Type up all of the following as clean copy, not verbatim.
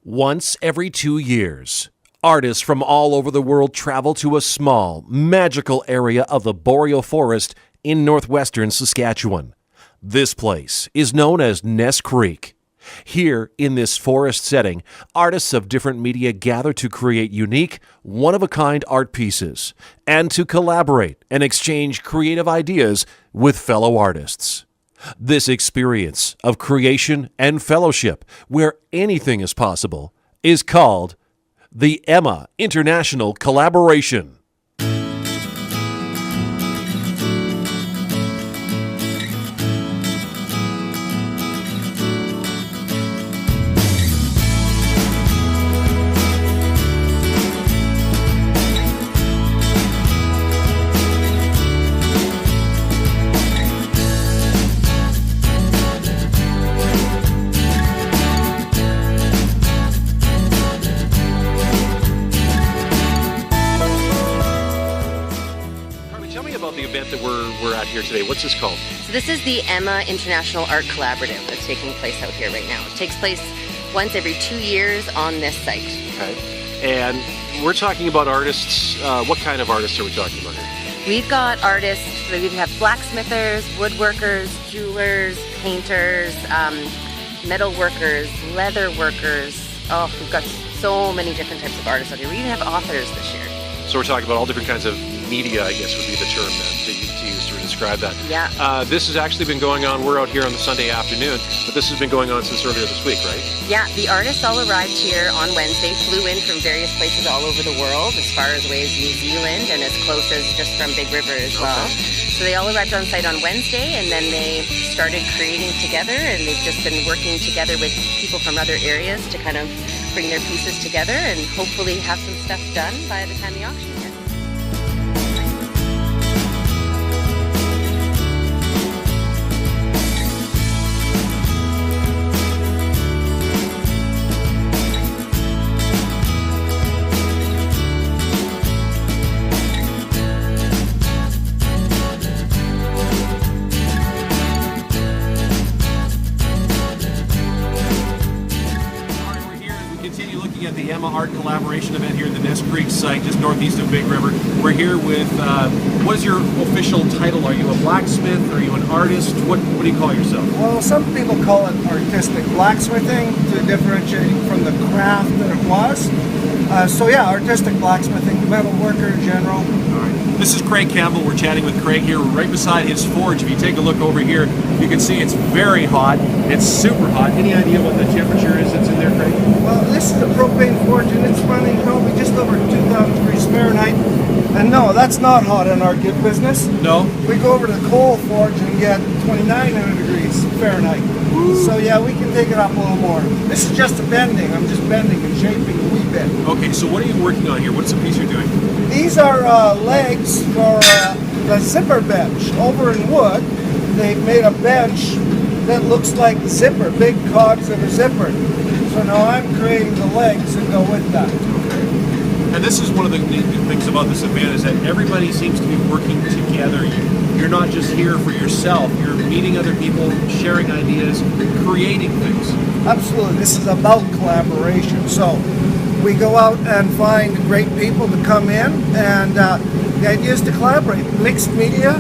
Once every 2 years, artists from all over the world travel to a small, magical area of the boreal forest in northwestern Saskatchewan. This place is known as Ness Creek. Here, in this forest setting, artists of different media gather to create unique, one-of-a-kind art pieces and to collaborate and exchange creative ideas with fellow artists. This experience of creation and fellowship, where anything is possible, is called the Emma International Collaboration. Here today. What's this called? So this is the Emma International Art Collaborative that's taking place out here right now. It takes place once every 2 years on this site. Okay. And we're talking about artists. What kind of artists are we talking about here? We've got artists, we have blacksmithers, woodworkers, jewelers, painters, metal workers, leather workers. Oh, we've got so many different types of artists out here. We even have authors this year. So we're talking about all different kinds of media, I guess would be the term to use to describe that. Yeah. This has actually been going on. We're out here on the Sunday afternoon, but this has been going on since earlier this week, right? Yeah, the artists all arrived here on Wednesday, flew in from various places all over the world, as far away as New Zealand and as close as just from Big River as well. Okay. So they all arrived on site on Wednesday, and then they started creating together, and they've just been working together with people from other areas to kind of bring their pieces together and hopefully have some stuff done by the time the auction hits. At the Emma Art Collaboration event here at the Ness Creek site, just northeast of Big River. We're here with, what is your official title? Are you a blacksmith? Are you an artist? What do you call yourself? Well, some people call it artistic blacksmithing to differentiate from the craft that it was. So yeah, artistic blacksmithing, metal worker in general. All right. This is Craig Campbell. We're chatting with Craig here right beside his forge. If you take a look over here, you can see it's very hot. It's super hot. Any idea what the temperature is that's in there, Craig? Well, this is a propane forge and it's running probably just over 2,000 degrees Fahrenheit. And no, that's not hot in our gig business. No? We go over to the coal forge and get 2,900 degrees Fahrenheit. Ooh. So yeah, we can take it up a little more. This is just a bending. I'm just bending and shaping a wee bit. Okay, so what are you working on here? What's the piece you're doing? These are legs for the zipper bench. Over in wood, they've made a bench that looks like the zipper, big cogs of a zipper. So now I'm creating the legs that go with that. Okay. And this is one of the neat things about this event is that everybody seems to be working together. You're not just here for yourself. You're meeting other people, sharing ideas, creating things. Absolutely. This is about collaboration. So we go out and find great people to come in, and the idea is to collaborate. Mixed media,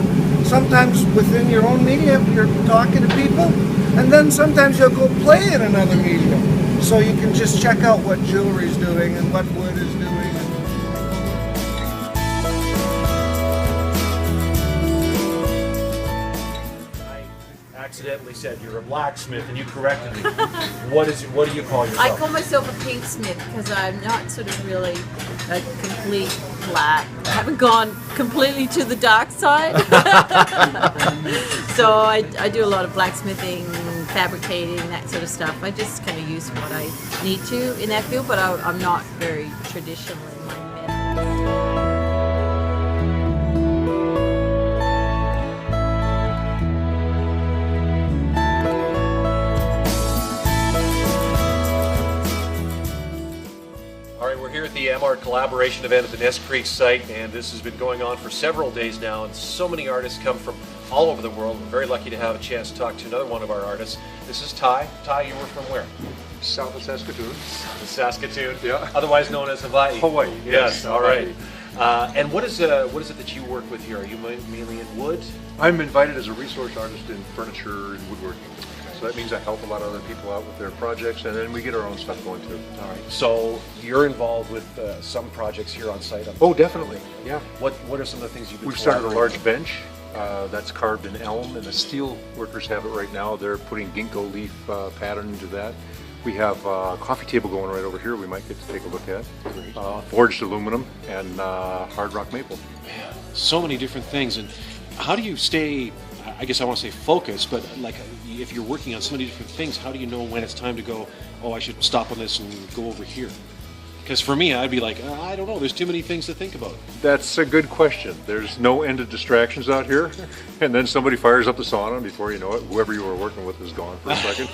sometimes within your own media, you're talking to people, and then sometimes you'll go play in another medium. So you can just check out what jewelry is doing and what wood is doing. Accidentally said you're a blacksmith and you corrected me. What do you call yourself? I call myself a paintsmith because I'm not sort of really a complete black. I haven't gone completely to the dark side. So I do a lot of blacksmithing, fabricating, that sort of stuff. I just kind of use what I need to in that field, but I'm not very traditionally minded. right, we're here at the MART collaboration event at the Nest Creek site, and this has been going on for several days now, and so many artists come from all over the world. We're very lucky to have a chance to talk to another one of our artists. This is Ty. Ty, you were from where? South of Saskatoon. Saskatoon, Yeah. Otherwise known as Hawaii. Hawaii, Yes, all right. Hawaii. And what is it that you work with here? Are you mainly in wood? I'm invited as a resource artist in furniture and woodworking. So that means I help a lot of other people out with their projects, and then we get our own stuff going too. All right. So you're involved with some projects here on site. Oh, definitely. Yeah. What are some of the things you've been We've started a collaborating large bench that's carved in elm, and the steel workers have it right now. They're putting ginkgo leaf pattern into that. We have a coffee table going right over here we might get to take a look at. Forged aluminum and hard rock maple. Man, so many different things. And how do you stay, I guess I want to say focused, but like if you're working on so many different things, how do you know when it's time to go, oh, I should stop on this and go over here? Because for me, I'd be like, I don't know, there's too many things to think about. That's a good question. There's no end of distractions out here. And then somebody fires up the sauna, and before you know it, whoever you were working with is gone for a second.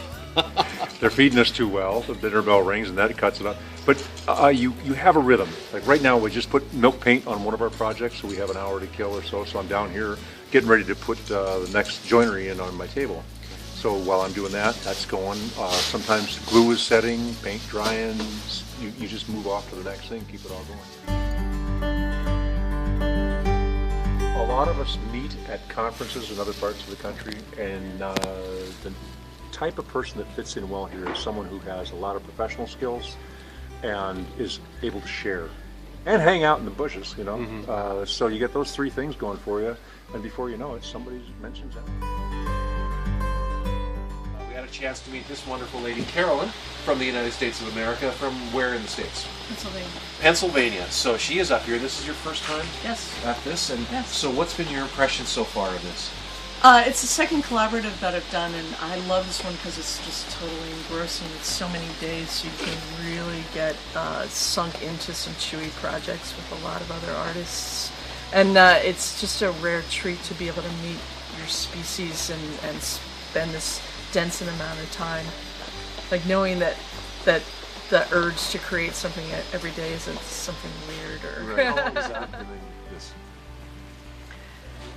They're feeding us too well. The dinner bell rings, and that cuts it up. But you have a rhythm. Like right now, we just put milk paint on one of our projects, so we have an hour to kill or so. So I'm down here getting ready to put the next joinery in on my table. So while I'm doing that, that's going. Sometimes glue is setting, paint drying. You just move off to the next thing, keep it all going. A lot of us meet at conferences in other parts of the country, and the type of person that fits in well here is someone who has a lot of professional skills and is able to share and hang out in the bushes, you know. So you get those three things going for you, and before you know it, somebody mentions that. We had a chance to meet this wonderful lady, Carolyn, from the United States of America. From where in the States? Pennsylvania. Pennsylvania. So she is up here. This is your first time Yes. at this? And Yes. so what's been your impression so far of this? It's the second collaborative that I've done, and I love this one because it's just totally engrossing. It's so many days, so you can really get sunk into some chewy projects with a lot of other artists. And it's just a rare treat to be able to meet your species and spend this dense amount of time. Like knowing that the urge to create something every day isn't something weird or... Right. How long has that been this?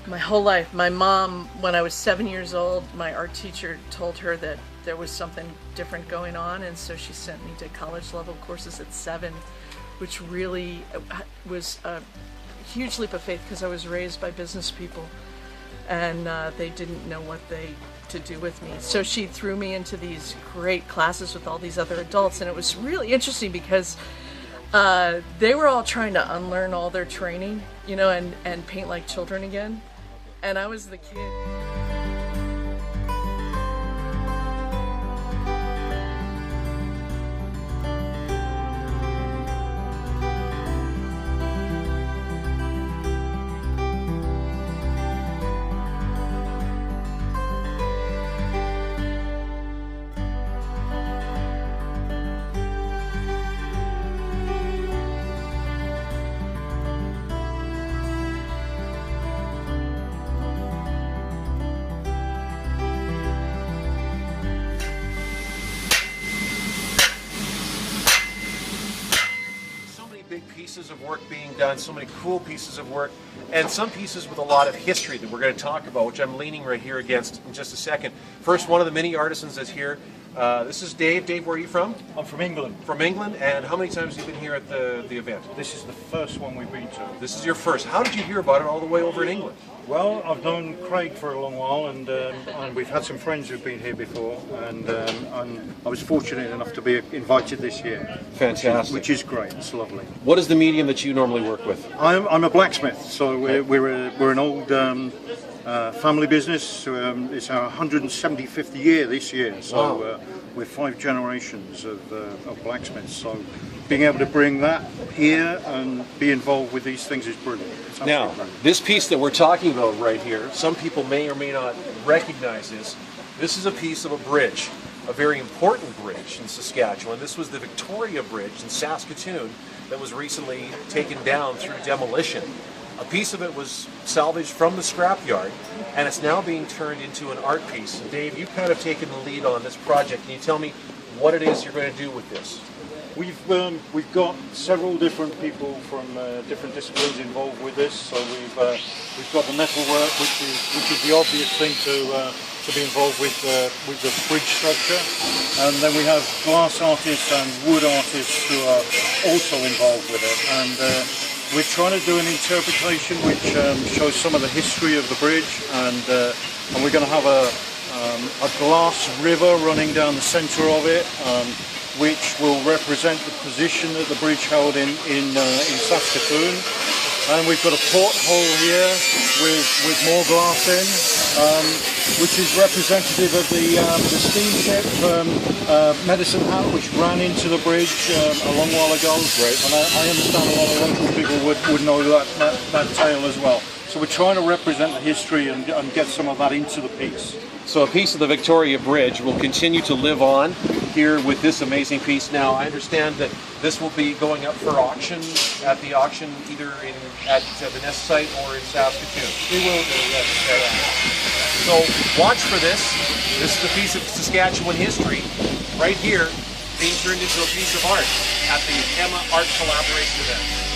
My whole life. My mom, when I was 7 years old, my art teacher told her that there was something different going on, and so she sent me to college level courses at 7, which really was a huge leap of faith because I was raised by business people, and they didn't know what to do with me. So she threw me into these great classes with all these other adults, and it was really interesting because they were all trying to unlearn all their training, you know, and paint like children again. And I was the kid. Big pieces of work being done, so many cool pieces of work, and some pieces with a lot of history that we're going to talk about, which I'm leaning right here against in just a second. First, one of the many artisans that's here. This is Dave. Dave, where are you from? I'm from England. From England, and how many times have you been here at the event? This is the first one we've been to. This is your first. How did you hear about it all the way over in England? Well, I've known Craig for a long while, and we've had some friends who've been here before, and I was fortunate enough to be invited this year. Fantastic. Which is great. It's lovely. What is the medium that you normally work with? I'm a blacksmith, so we're an old family business. It's our 175th year this year, so Wow. We're 5 generations of blacksmiths. So being able to bring that here and be involved with these things is brilliant. It's Now, absolutely brilliant. this piece that we're talking about right here, some people may or may not recognize this. This is a piece of a bridge, a very important bridge in Saskatchewan. This was the Victoria Bridge in Saskatoon that was recently taken down through demolition. A piece of it was salvaged from the scrapyard, and it's now being turned into an art piece. Dave, you've kind of taken the lead on this project. Can you tell me what it is you're going to do with this? We've got several different people from different disciplines involved with this. So we've got the metalwork, which is the obvious thing to be involved with the bridge structure, and then we have glass artists and wood artists who are also involved with it. And we're trying to do an interpretation which shows some of the history of the bridge, and we're going to have a glass river running down the centre of it, which will represent the position that the bridge held in Saskatoon. And we've got a porthole here with more glass in, which is representative of the steamship Medicine Hat, which ran into the bridge a long while ago. Right. And I understand a lot of local people would know that tale as well. So we're trying to represent the history and get some of that into the piece. So a piece of the Victoria Bridge will continue to live on here with this amazing piece. Now, I understand that this will be going up for auction at the auction either at the Nest site or in Saskatoon. We will do, yes. So watch for this. This is a piece of Saskatchewan history right here being turned into a piece of art at the Emma Art Collaboration event.